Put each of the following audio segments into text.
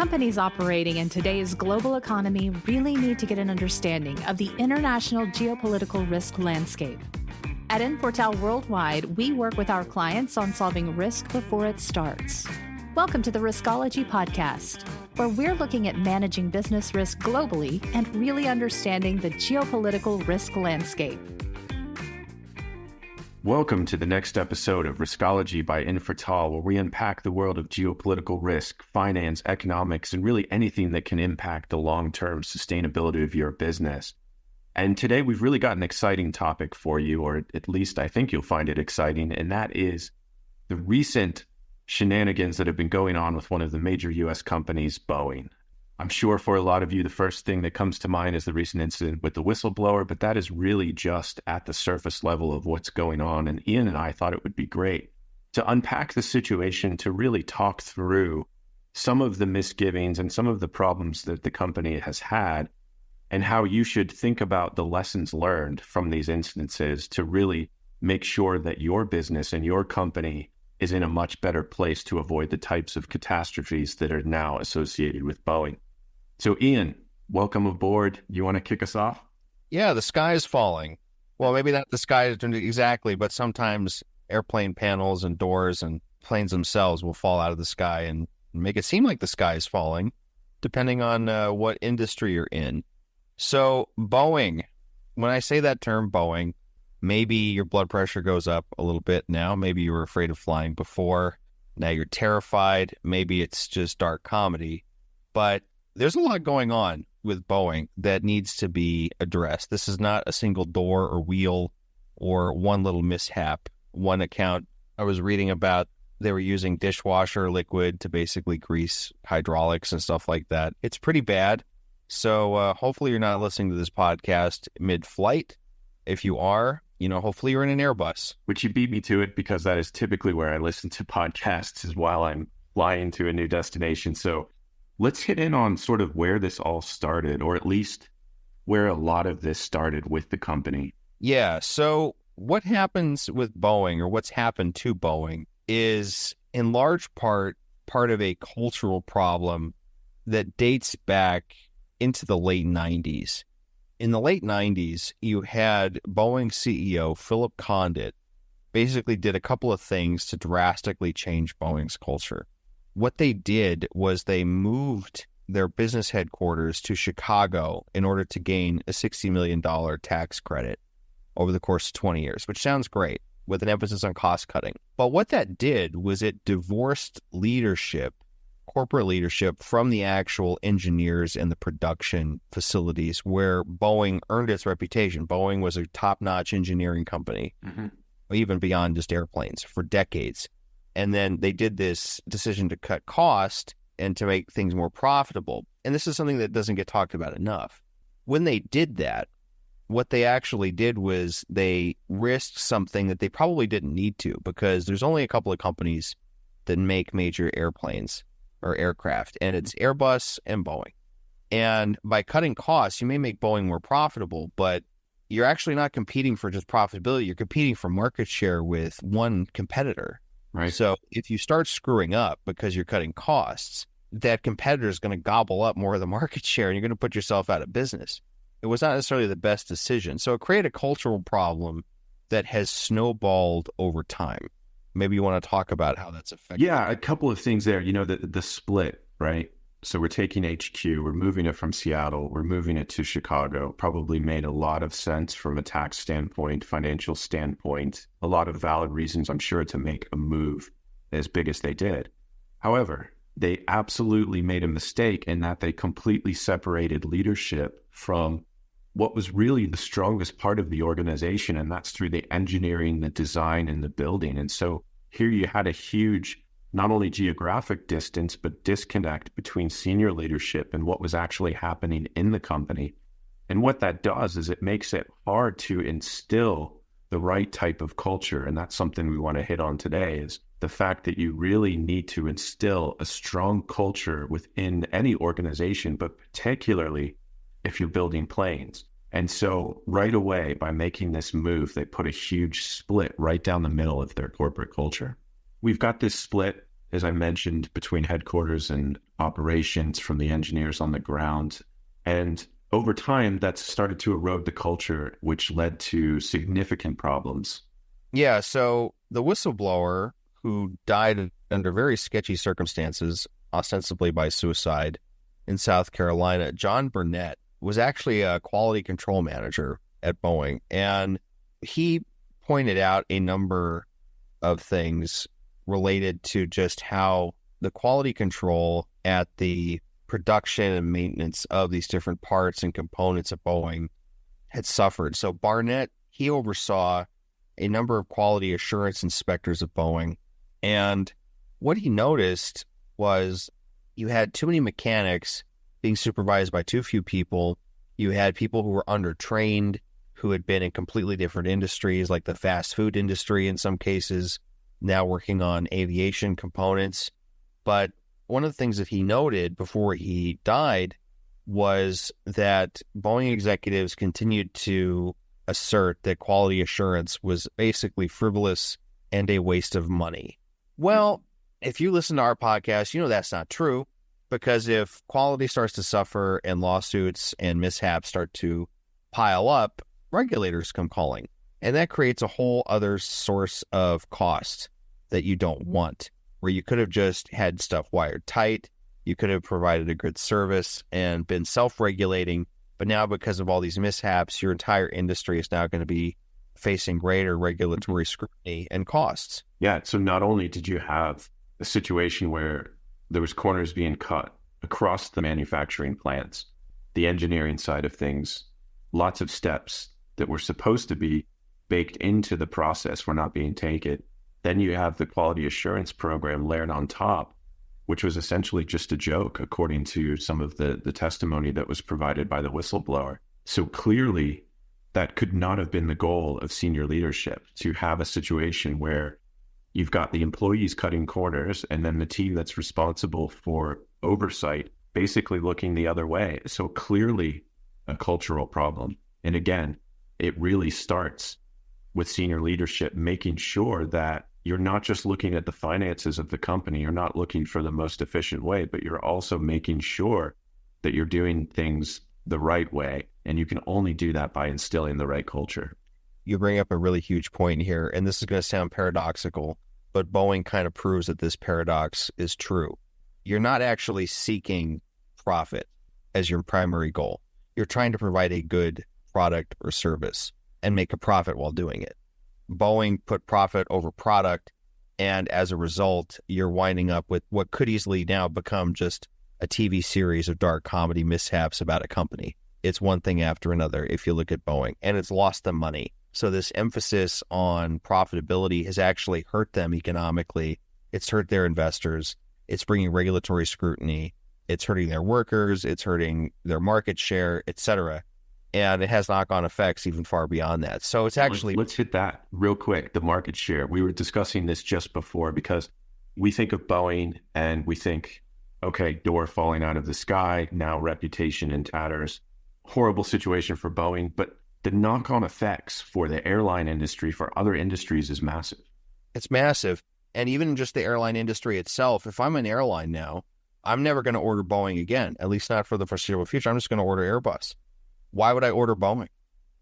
Companies operating in today's global economy really need to get an understanding of the international geopolitical risk landscape. At Infortal Worldwide, we work with our clients on solving risk before it starts. Welcome to the Riskology podcast, where we're looking at managing business risk globally and really understanding the geopolitical risk landscape. Welcome to the next episode of Riskology by Infortal, where we unpack the world of geopolitical risk, finance, economics, and really anything that can impact the long-term sustainability of your business. And today we've really got an exciting topic for you, or at least I think you'll find it exciting, and that is the recent shenanigans that have been going on with one of the major U.S. companies, Boeing. I'm sure for a lot of you, the first thing that comes to mind is the recent incident with the whistleblower, but that is really just at the surface level of what's going on. And Ian and I thought it would be great to unpack the situation, to really talk through some of the misgivings and some of the problems that the company has had, and how you should think about the lessons learned from these instances to really make sure that your business and your company is in a much better place to avoid the types of catastrophes that are now associated with Boeing. So Ian, welcome aboard. You want to kick us off? Yeah, the sky is falling. Well, maybe not the sky exactly, but sometimes airplane panels and doors and planes themselves will fall out of the sky and make it seem like the sky is falling, depending on what industry you're in. So Boeing, when I say that term, Boeing, maybe your blood pressure goes up a little bit now. Maybe you were afraid of flying before. Now you're terrified. Maybe it's just dark comedy. But there's a lot going on with Boeing that needs to be addressed. This is not a single door or wheel or one little mishap. One account I was reading about, they were using dishwasher liquid to basically grease hydraulics and stuff like that. It's pretty bad. So hopefully you're not listening to this podcast mid-flight. If you are, hopefully you're in an Airbus. Which you beat me to it, because that is typically where I listen to podcasts, is while I'm flying to a new destination. So let's hit in on sort of where this all started, or at least where a lot of this started with the company. Yeah. So what happens with Boeing, or what's happened to Boeing, is in large part of a cultural problem that dates back into the late 90s. In the late 90s, you had Boeing CEO Philip Condit basically did a couple of things to drastically change Boeing's culture. What they did was they moved their business headquarters to Chicago in order to gain a $60 million tax credit over the course of 20 years, which sounds great, with an emphasis on cost cutting. But what that did was it divorced corporate leadership, from the actual engineers and the production facilities where Boeing earned its reputation. Boeing was a top-notch engineering company, even beyond just airplanes, for decades. And then they did this decision to cut cost and to make things more profitable. And this is something that doesn't get talked about enough. When they did that, what they actually did was they risked something that they probably didn't need to, because there's only a couple of companies that make major airplanes or aircraft, and it's Airbus and Boeing. And by cutting costs, you may make Boeing more profitable, but you're actually not competing for just profitability. You're competing for market share with one competitor. Right. So if you start screwing up because you're cutting costs, that competitor is going to gobble up more of the market share, and you're going to put yourself out of business. It was not necessarily the best decision. So it created a cultural problem that has snowballed over time. Maybe you want to talk about how that's affected. Yeah, a couple of things there. The split, right? So we're taking HQ, we're moving it from Seattle, we're moving it to Chicago. Probably made a lot of sense from a tax standpoint, financial standpoint, a lot of valid reasons, I'm sure, to make a move as big as they did. However, they absolutely made a mistake in that they completely separated leadership from what was really the strongest part of the organization, and that's through the engineering, the design, and the building. And so here you had a huge, not only geographic distance, but disconnect between senior leadership and what was actually happening in the company. And what that does is it makes it hard to instill the right type of culture. And that's something we want to hit on today, is the fact that you really need to instill a strong culture within any organization, but particularly if you're building planes. And so right away, by making this move, they put a huge split right down the middle of their corporate culture. We've got this split, as I mentioned, between headquarters and operations, from the engineers on the ground. And over time, that's started to erode the culture, which led to significant problems. Yeah, so the whistleblower who died under very sketchy circumstances, ostensibly by suicide in South Carolina, John Burnett, was actually a quality control manager at Boeing. And he pointed out a number of things related to just how the quality control at the production and maintenance of these different parts and components of Boeing had suffered. So Barnett, he oversaw a number of quality assurance inspectors of Boeing. And what he noticed was you had too many mechanics being supervised by too few people. You had people who were undertrained, who had been in completely different industries, like the fast food industry in some cases, now working on aviation components. But one of the things that he noted before he died was that Boeing executives continued to assert that quality assurance was basically frivolous and a waste of money. Well, if you listen to our podcast, you know that's not true, because if quality starts to suffer and lawsuits and mishaps start to pile up, regulators come calling. And that creates a whole other source of cost that you don't want, where you could have just had stuff wired tight, you could have provided a good service and been self-regulating, but now because of all these mishaps, your entire industry is now going to be facing greater regulatory scrutiny and costs. Yeah, so not only did you have a situation where there was corners being cut across the manufacturing plants, the engineering side of things, lots of steps that were supposed to be baked into the process were not being taken. Then you have the quality assurance program layered on top, which was essentially just a joke, according to some of the testimony that was provided by the whistleblower. So clearly, that could not have been the goal of senior leadership, to have a situation where you've got the employees cutting corners and then the team that's responsible for oversight basically looking the other way. So clearly a cultural problem. And again, it really starts with senior leadership making sure that you're not just looking at the finances of the company, you're not looking for the most efficient way, but you're also making sure that you're doing things the right way. And you can only do that by instilling the right culture. You bring up a really huge point here, and this is going to sound paradoxical, but Boeing kind of proves that this paradox is true. You're not actually seeking profit as your primary goal. You're trying to provide a good product or service and make a profit while doing it. Boeing put profit over product, and as a result, you're winding up with what could easily now become just a TV series of dark comedy mishaps about a company. It's one thing after another if you look at Boeing, and it's lost them money. So this emphasis on profitability has actually hurt them economically. It's hurt their investors. It's bringing regulatory scrutiny. It's hurting their workers. It's hurting their market share, etc. And it has knock-on effects even far beyond that. So it's actually... Let's hit that real quick, the market share. We were discussing this just before because we think of Boeing and we think, okay, door falling out of the sky, now reputation in tatters. Horrible situation for Boeing, but the knock-on effects for the airline industry, for other industries, is massive. It's massive. And even just the airline industry itself, if I'm an airline now, I'm never going to order Boeing again, at least not for the foreseeable future. I'm just going to order Airbus. Why would I order Boeing?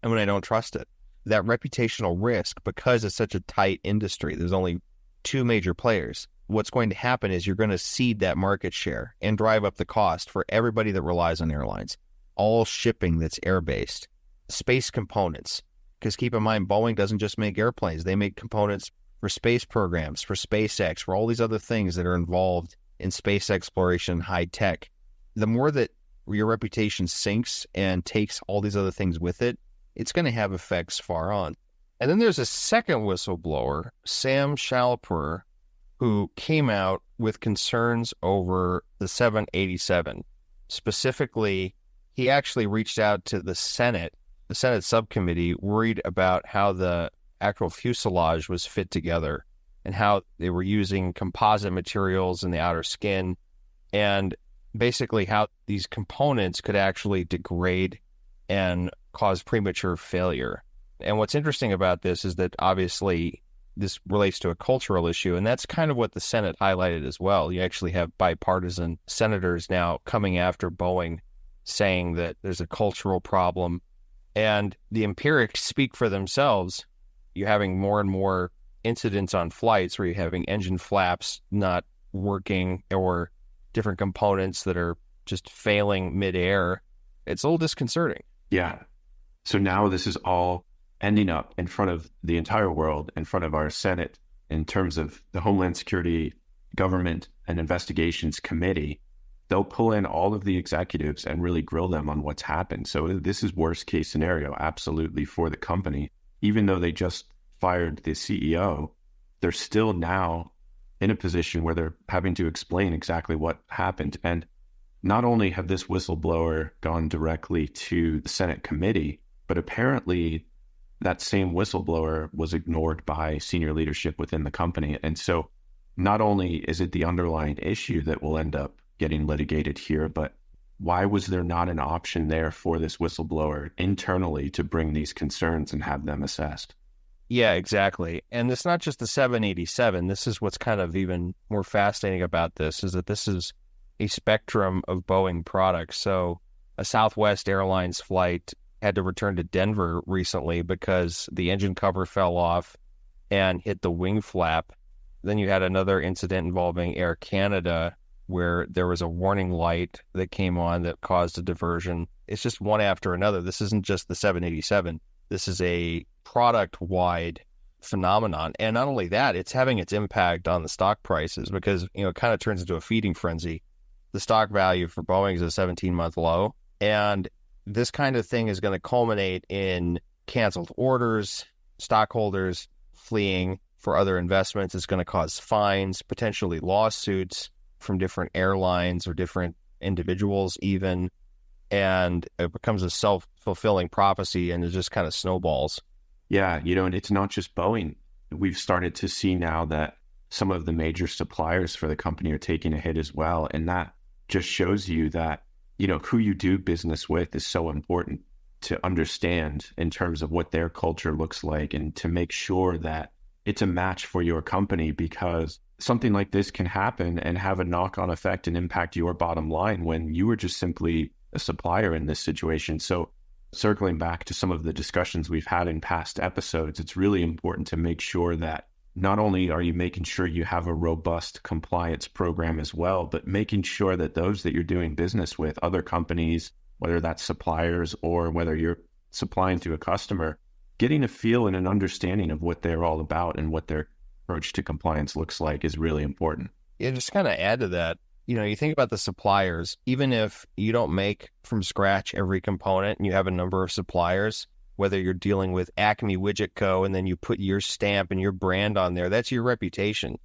And when I don't trust it, that reputational risk, because it's such a tight industry, there's only two major players. What's going to happen is you're going to cede that market share and drive up the cost for everybody that relies on airlines. All shipping that's air-based, space components, because keep in mind, Boeing doesn't just make airplanes. They make components for space programs, for SpaceX, for all these other things that are involved in space exploration, high tech. The more that your reputation sinks and takes all these other things with it, it's going to have effects far on. And then there's a second whistleblower, Sam Shalapour, who came out with concerns over the 787. Specifically, he actually reached out to the Senate subcommittee, worried about how the actual fuselage was fit together and how they were using composite materials in the outer skin, and basically how these components could actually degrade and cause premature failure. And what's interesting about this is that obviously this relates to a cultural issue. And that's kind of what the Senate highlighted as well. You actually have bipartisan senators now coming after Boeing, saying that there's a cultural problem. And the empirics speak for themselves. You're having more and more incidents on flights where you're having engine flaps not working or different components that are just failing midair. It's a little disconcerting. Yeah. So now this is all ending up in front of the entire world, in front of our Senate, in terms of the Homeland Security, Government and Investigations Committee. They'll pull in all of the executives and really grill them on what's happened. So this is worst case scenario, absolutely, for the company. Even though they just fired the CEO, they're still now in a position where they're having to explain exactly what happened. And not only have this whistleblower gone directly to the Senate committee, but apparently that same whistleblower was ignored by senior leadership within the company. And so not only is it the underlying issue that will end up getting litigated here, but why was there not an option there for this whistleblower internally to bring these concerns and have them assessed? Yeah, exactly. And it's not just the 787. This is what's kind of even more fascinating about this, is that this is a spectrum of Boeing products. So a Southwest Airlines flight had to return to Denver recently because the engine cover fell off and hit the wing flap. Then you had another incident involving Air Canada where there was a warning light that came on that caused a diversion. It's just one after another. This isn't just the 787. This is a product-wide phenomenon. And not only that, it's having its impact on the stock prices because, it kind of turns into a feeding frenzy. The stock value for Boeing is a 17-month low. And this kind of thing is going to culminate in canceled orders, stockholders fleeing for other investments. It's going to cause fines, potentially lawsuits from different airlines or different individuals even. And it becomes a self-fulfilling prophecy, and it just kind of snowballs. Yeah, and it's not just Boeing. We've started to see now that some of the major suppliers for the company are taking a hit as well. And that just shows you that, who you do business with is so important to understand in terms of what their culture looks like and to make sure that it's a match for your company, because something like this can happen and have a knock-on effect and impact your bottom line when you were just simply a supplier in this situation. So circling back to some of the discussions we've had in past episodes, it's really important to make sure that not only are you making sure you have a robust compliance program as well, but making sure that those that you're doing business with, other companies, whether that's suppliers or whether you're supplying to a customer, getting a feel and an understanding of what they're all about and what their approach to compliance looks like is really important. Yeah, just kind of add to that. You think about the suppliers, even if you don't make from scratch every component and you have a number of suppliers, whether you're dealing with Acme Widget Co. and then you put your stamp and your brand on there, that's your reputation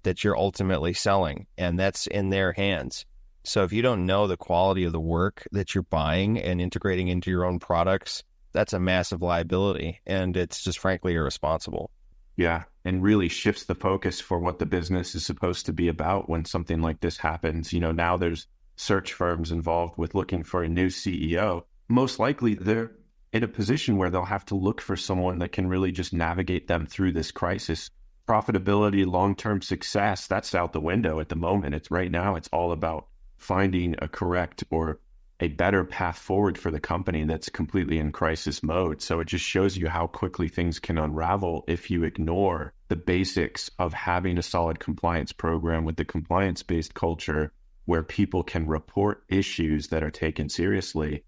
that you're ultimately selling, and that's in their hands. So if you don't know the quality of the work that you're buying and integrating into your own products, that's a massive liability, and it's just frankly irresponsible. Yeah, and really shifts the focus for what the business is supposed to be about when something like this happens. Now there's search firms involved with looking for a new CEO. Most likely they're in a position where they'll have to look for someone that can really just navigate them through this crisis. Profitability, long-term success, that's out the window at the moment. It's right now, it's all about finding a correct or a better path forward for the company that's completely in crisis mode. So it just shows you how quickly things can unravel if you ignore the basics of having a solid compliance program with the compliance-based culture where people can report issues that are taken seriously.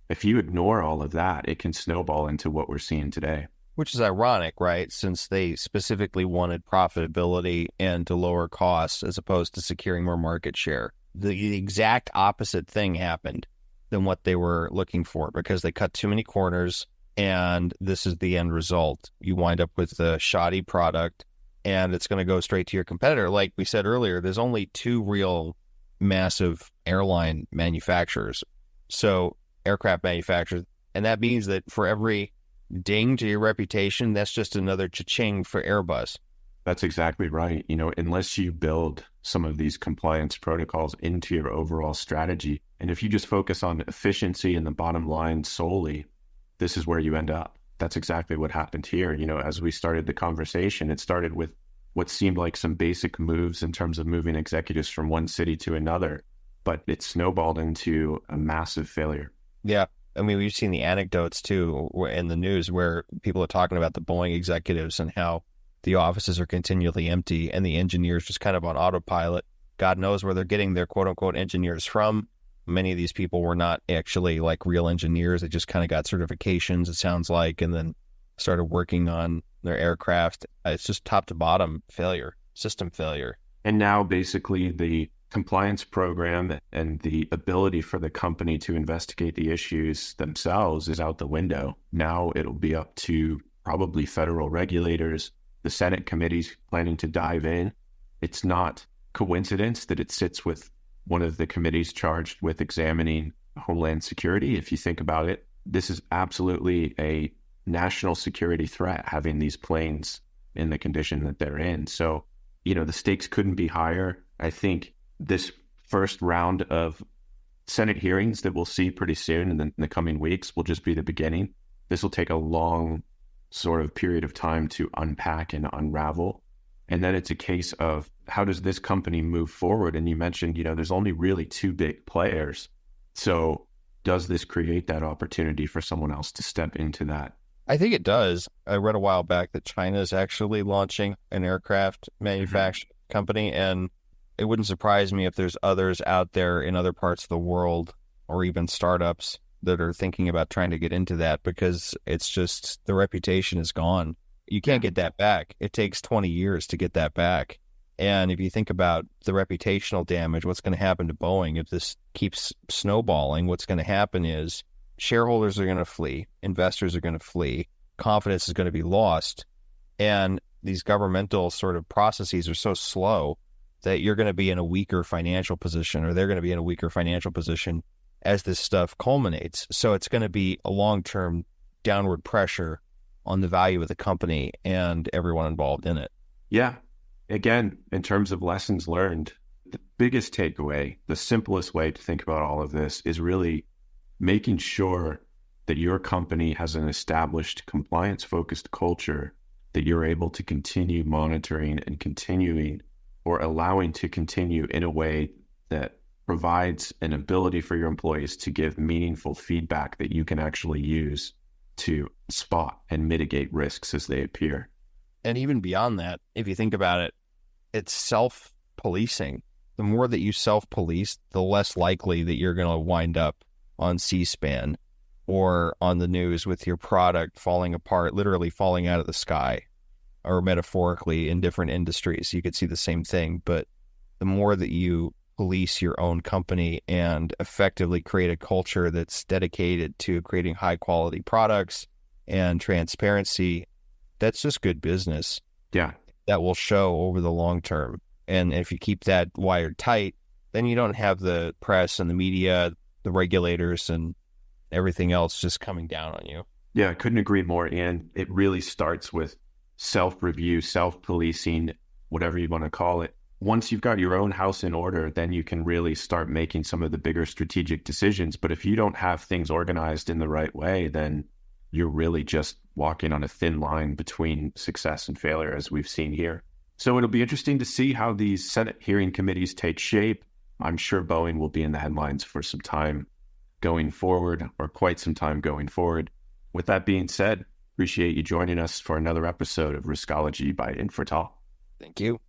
If you ignore all of that, it can snowball into what we're seeing today. Which is ironic, right? Since they specifically wanted profitability and to lower costs as opposed to securing more market share. The exact opposite thing happened than what they were looking for because they cut too many corners, and this is the end result. You wind up with a shoddy product, and it's going to go straight to your competitor. Like we said earlier, there's only two real massive airline manufacturers. So aircraft manufacturers. And that means that for every ding to your reputation, that's just another cha-ching for Airbus. That's exactly right. Unless you build some of these compliance protocols into your overall strategy, and if you just focus on efficiency and the bottom line solely, this is where you end up. that's exactly what happened here. As we started the conversation, it started with what seemed like some basic moves in terms of moving executives from one city to another, but it snowballed into a massive failure. Yeah. I mean, we've seen the anecdotes too in the news where people are talking about the Boeing executives and how the offices are continually empty and the engineers just kind of on autopilot. God knows where they're getting their quote unquote engineers from. Many of these people were not actually like real engineers. They just kind of got certifications, it sounds like, and then started working on their aircraft. It's just top to bottom failure, system failure. And now basically the compliance program and the ability for the company to investigate the issues themselves is out the window. Now it'll be up to probably federal regulators, the Senate committee's planning to dive in. It's not coincidence that it sits with one of the committees charged with examining Homeland Security. If you think about it, this is absolutely a national security threat, having these planes in the condition that they're in. So, the stakes couldn't be higher. I think this first round of Senate hearings that we'll see pretty soon in the coming weeks will just be the beginning. This will take a long sort of period of time to unpack and unravel. And then it's a case of how does this company move forward? And you mentioned, there's only really two big players. So does this create that opportunity for someone else to step into that? I think it does. I read a while back that China is actually launching an aircraft manufacturing company, and it wouldn't surprise me if there's others out there in other parts of the world or even startups that are thinking about trying to get into that, because it's just the reputation is gone. You can't get that back. It takes 20 years to get that back. And if you think about the reputational damage, what's going to happen to Boeing if this keeps snowballing? What's going to happen is shareholders are going to flee, investors are going to flee, confidence is going to be lost, and these governmental sort of processes are so slow that you're going to be in a weaker financial position, or they're going to be in a weaker financial position as this stuff culminates. So it's going to be a long-term downward pressure on the value of the company and everyone involved in it. Yeah. Again, in terms of lessons learned, the biggest takeaway, the simplest way to think about all of this is really making sure that your company has an established compliance-focused culture that you're able to continue monitoring and continuing or allowing to continue in a way that provides an ability for your employees to give meaningful feedback that you can actually use to spot and mitigate risks as they appear. And even beyond that, if you think about it, it's self-policing. The more that you self-police, the less likely that you're going to wind up on C-SPAN or on the news with your product falling apart, literally falling out of the sky, or metaphorically in different industries. You could see the same thing, but the more that you police your own company and effectively create a culture that's dedicated to creating high-quality products and transparency, that's just good business. Yeah. That will show over the long term. And if you keep that wired tight, then you don't have the press and the media, the regulators, and everything else just coming down on you. Yeah, I couldn't agree more. And it really starts with self-review, self-policing, whatever you want to call it. Once you've got your own house in order, then you can really start making some of the bigger strategic decisions. But if you don't have things organized in the right way, then you're really just walking on a thin line between success and failure, as we've seen here. So it'll be interesting to see how these Senate hearing committees take shape. I'm sure Boeing will be in the headlines for some time going forward, or quite some time going forward. With that being said, appreciate you joining us for another episode of Riskology by Infortal. Thank you.